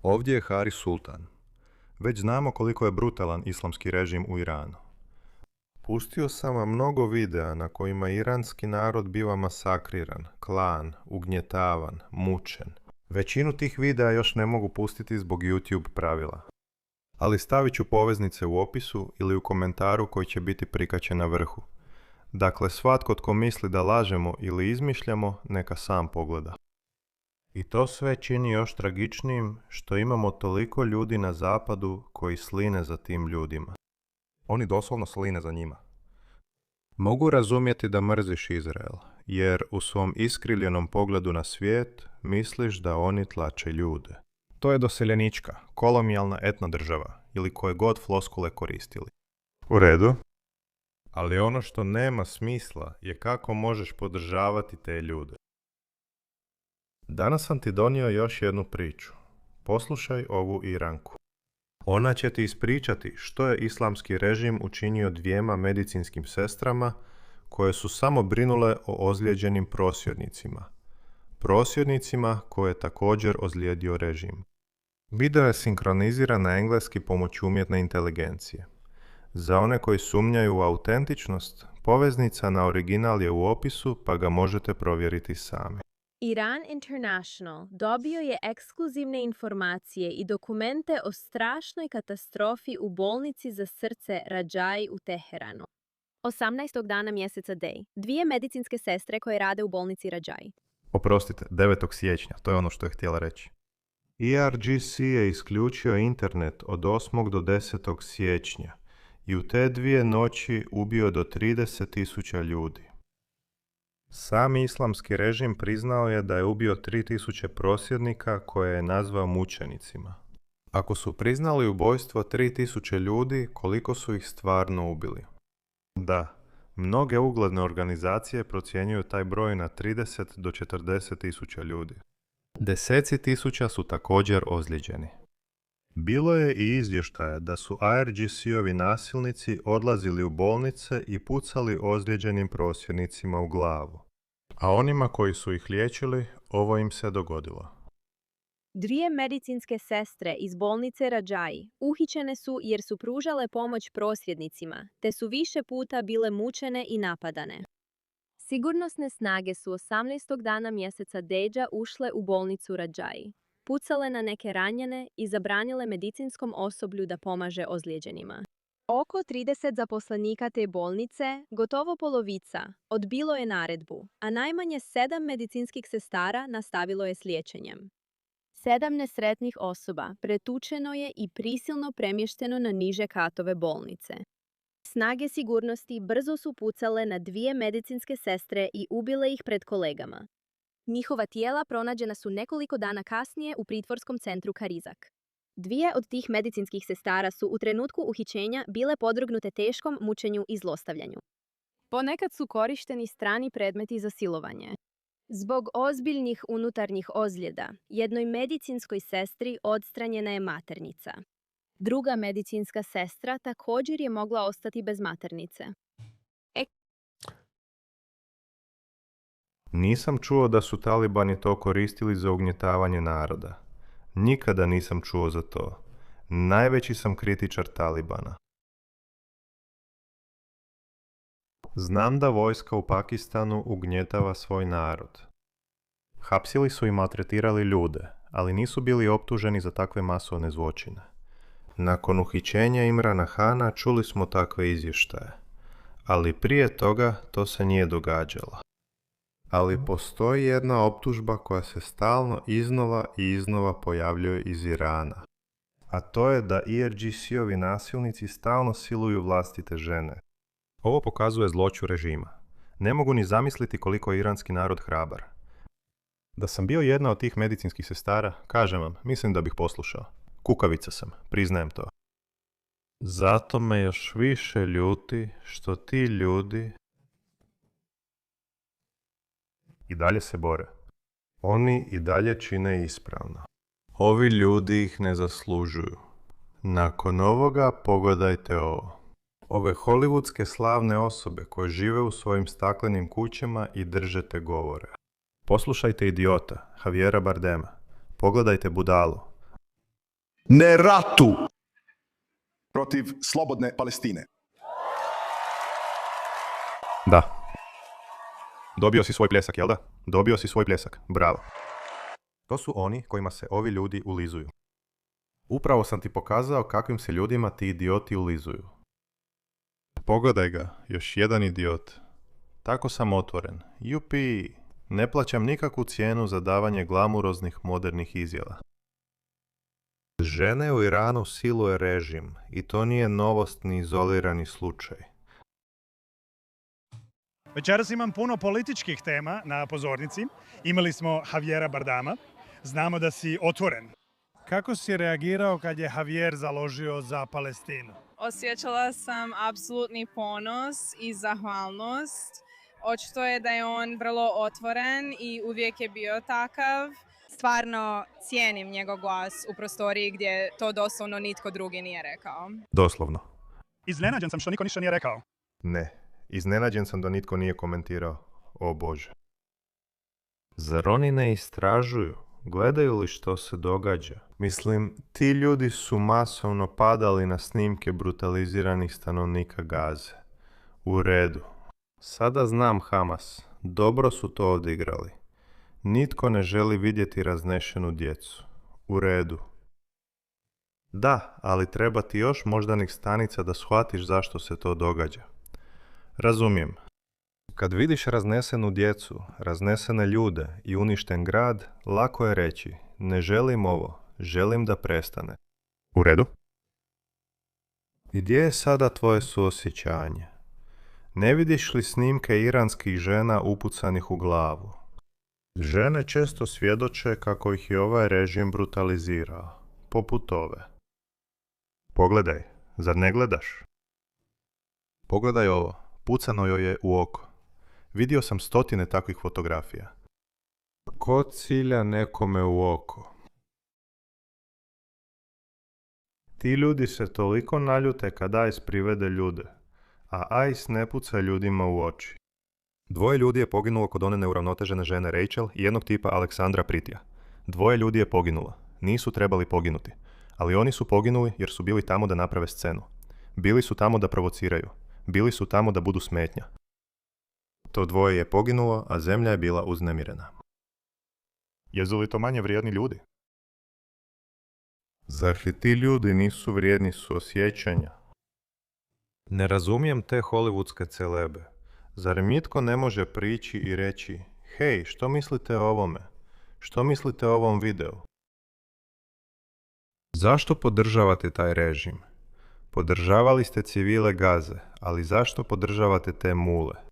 Ovdje je Haris Sultan. Već znamo koliko je brutalan islamski režim u Iranu. Pustio sam vam mnogo videa na kojima iranski narod biva masakriran, klan, ugnjetavan, mučen. Većinu tih videa još ne mogu pustiti zbog YouTube pravila. Ali stavit ću poveznice u opisu ili u komentaru koji će biti prikačen na vrhu. Dakle, svatko tko misli da lažemo ili izmišljamo, neka sam pogleda. I to sve čini još tragičnijim što imamo toliko ljudi na zapadu koji sline za tim ljudima. Oni doslovno sline za njima. Mogu razumjeti da mrziš Izrael, jer u svom iskrivljenom pogledu na svijet misliš da oni tlače ljude. To je doseljenička, kolonijalna etno država, ili koje god floskule koristili. U redu. Ali ono što nema smisla je kako možeš podržavati te ljude. Danas sam ti donio još jednu priču. Poslušaj ovu Iranku. Ona će ti ispričati što je islamski režim učinio dvijema medicinskim sestrama koje su samo brinule o ozlijeđenim prosvjednicima. Prosvjednicima koje je također ozlijedio režim. Video je sinkroniziran na engleski pomoću umjetne inteligencije. Za one koji sumnjaju u autentičnost, poveznica na original je u opisu pa ga možete provjeriti sami. Iran International dobio je ekskluzivne informacije i dokumente o strašnoj katastrofi u bolnici za srce Rajai u Teheranu. 18. dana mjeseca Dej, dvije medicinske sestre koje rade u bolnici Rajai. Oprostite, 9. siječnja, to je ono što je htjela reći. IRGC je isključio internet od 8. do 10. siječnja i u te dvije noći ubio do 30.000 ljudi. Sam islamski režim priznao je da je ubio 3.000 prosvjednika koje je nazvao mučenicima. Ako su priznali ubojstvo 3.000 ljudi, koliko su ih stvarno ubili? Da, mnoge ugledne organizacije procjenjuju taj broj na 30 do 40.000 ljudi. Deseci tisuća su također ozlijeđeni. Bilo je i izvještaja da su IRGC-ovi nasilnici odlazili u bolnice i pucali ozlijeđenim prosvjednicima u glavu. A onima koji su ih liječili, ovo im se dogodilo. Dvije medicinske sestre iz bolnice Rajai uhićene su jer su pružale pomoć prosvjednicima, te su više puta bile mučene i napadane. Sigurnosne snage su 18. dana mjeseca Deđa ušle u bolnicu Rajai, pucale na neke ranjene i zabranile medicinskom osoblju da pomaže ozlijeđenima. Oko 30 zaposlenika te bolnice, gotovo polovica, odbilo je naredbu, a najmanje 7 medicinskih sestara nastavilo je s liječenjem. 7 nesretnih osoba pretučeno je i prisilno premješteno na niže katove bolnice. Snage sigurnosti brzo su pucale na dvije medicinske sestre i ubile ih pred kolegama. Njihova tijela pronađena su nekoliko dana kasnije u pritvorskom centru Karizak. Dvije od tih medicinskih sestara su u trenutku uhićenja bile podvrgnute teškom mučenju i zlostavljanju. Ponekad su korišteni strani predmeti za silovanje. Zbog ozbiljnih unutarnjih ozljeda, jednoj medicinskoj sestri odstranjena je maternica. Druga medicinska sestra također je mogla ostati bez maternice. Nisam čuo da su talibani to koristili za ugnjetavanje naroda. Nikada nisam čuo za to. Najveći sam kritičar talibana. Znam da vojska u Pakistanu ugnjetava svoj narod. Hapsili su i maltretirali ljude, ali nisu bili optuženi za takve masovne zločine. Nakon uhićenja Imrana Hana čuli smo takve izvještaje, ali prije toga to se nije događalo. Ali postoji jedna optužba koja se stalno iznova i iznova pojavljuje iz Irana. A to je da IRGC-ovi nasilnici stalno siluju vlastite žene. Ovo pokazuje zloću režima. Ne mogu ni zamisliti koliko je iranski narod hrabar. Da sam bio jedna od tih medicinskih sestara, kažem vam, mislim da bih poslušao. Kukavica sam, priznajem to. Zato me još više ljuti što ti ljudi i dalje se bore. Oni i dalje čine ispravno. Ovi ljudi ih ne zaslužuju. Nakon ovoga pogledajte ovo. Ove hollywoodske slavne osobe koje žive u svojim staklenim kućama i drže te govore. Poslušajte idiota, Javiera Bardema. Pogledajte budalu. Ne ratu protiv slobodne Palestine. Da. Dobio si svoj pljesak, jel da? Dobio si svoj pljesak. Bravo. To su oni kojima se ovi ljudi ulizuju. Upravo sam ti pokazao kakvim se ljudima ti idioti ulizuju. Pogledaj ga, još jedan idiot. Tako sam otvoren. Jupi! Ne plaćam nikakvu cijenu za davanje glamuroznih modernih izjava. Žene u Iranu siluje režim i to nije novost ni izolirani slučaj. Večeras imam puno političkih tema na pozornici. Imali smo Javiera Bardama. Znamo da si otvoren. Kako si reagirao kad je Javier založio za Palestinu? Osjećala sam apsolutni ponos i zahvalnost. Očito je da je on vrlo otvoren i uvijek je bio takav. Stvarno cijenim njegov glas u prostoriji gdje to doslovno nitko drugi nije rekao. Doslovno. Iznenađen sam što niko ništa nije rekao. Ne. Iznenađen sam da nitko nije komentirao. O Bože. Zar oni ne istražuju? Gledaju li što se događa? Mislim, ti ljudi su masovno padali na snimke brutaliziranih stanovnika Gaze. U redu. Sada znam Hamas. Dobro su to odigrali. Nitko ne želi vidjeti raznešenu djecu. U redu. Da, ali treba ti još moždanih stanica da shvatiš zašto se to događa. Razumijem. Kad vidiš raznesenu djecu, raznesene ljude i uništen grad, lako je reći, ne želim ovo, želim da prestane. U redu? Gdje je sada tvoje suosjećanje? Ne vidiš li snimke iranskih žena upucanih u glavu? Žene često svjedoče kako ih je ovaj režim brutalizirao, poput ove. Pogledaj, zar ne gledaš? Pogledaj ovo, pucano joj je u oko. Vidio sam stotine takvih fotografija. Ko cilja nekome u oko? Ti ljudi se toliko naljute kad ICE privede ljude, a ICE ne puca ljudima u oči. 2 ljudi je poginulo kod one neuravnotežene žene Rachel i jednog tipa Aleksandra Pritija. 2 ljudi je poginulo. Nisu trebali poginuti. Ali oni su poginuli jer su bili tamo da naprave scenu. Bili su tamo da provociraju. Bili su tamo da budu smetnja. To 2 je poginulo, a zemlja je bila uznemirena. Jesu li to manje vrijedni ljudi? Zar li ti ljudi nisu vrijedni suosjećanja? Ne razumijem te hollywoodske celebe. Zar im nitko ne može prići i reći, hej, što mislite o ovome? Što mislite o ovom videu? Zašto podržavate taj režim? Podržavali ste civile Gaze, ali zašto podržavate te mule?